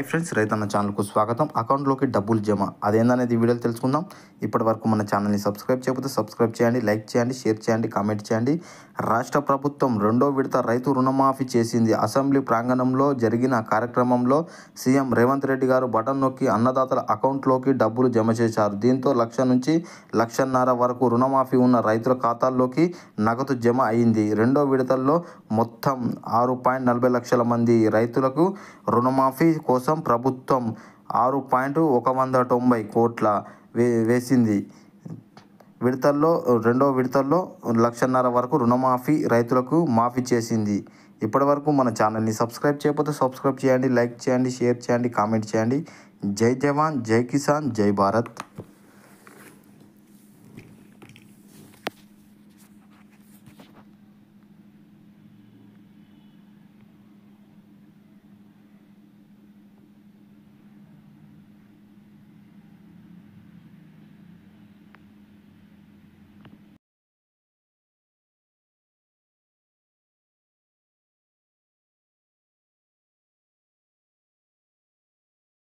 Hi friends, రైతన్న ఛానల్కు స్వాగతం. అకౌంట్లోకి డబ్బులు జమ అదేందనేది వీడియోలో తెలుసుకుందాం. ఇప్పటి వరకు మన ఛానల్ని సబ్స్క్రైబ్ చేయకపోతే సబ్స్క్రైబ్ చేయండి, లైక్ చేయండి, షేర్ చేయండి, కామెంట్ చేయండి. రాష్ట్ర ప్రభుత్వం రెండో విడత రైతు రుణమాఫీ చేసింది. అసెంబ్లీ ప్రాంగణంలో జరిగిన కార్యక్రమంలో సీఎం రేవంత్ రెడ్డి గారు బటన్ నొక్కి అన్నదాతల అకౌంట్లోకి డబ్బులు జమ చేశారు. దీంతో 1,00,000 నుంచి 1,50,000 వరకు రుణమాఫీ ఉన్న రైతుల ఖాతాల్లోకి నగదు జమ అయింది. రెండో విడతల్లో మొత్తం 6.40 లక్షల మంది రైతులకు రుణమాఫీ కోసం ప్రభుత్వం 6.190 కోట్ల వేసింది. రెండో విడతల్లో 1,50,000 వరకు రుణమాఫీ రైతులకు మాఫీ చేసింది. ఇప్పటివరకు మన ఛానల్ని సబ్స్క్రైబ్ చేయకపోతే సబ్స్క్రైబ్ చేయండి, లైక్ చేయండి, షేర్ చేయండి, కామెంట్ చేయండి. జై జవాన్, జై కిసాన్, జై భారత్.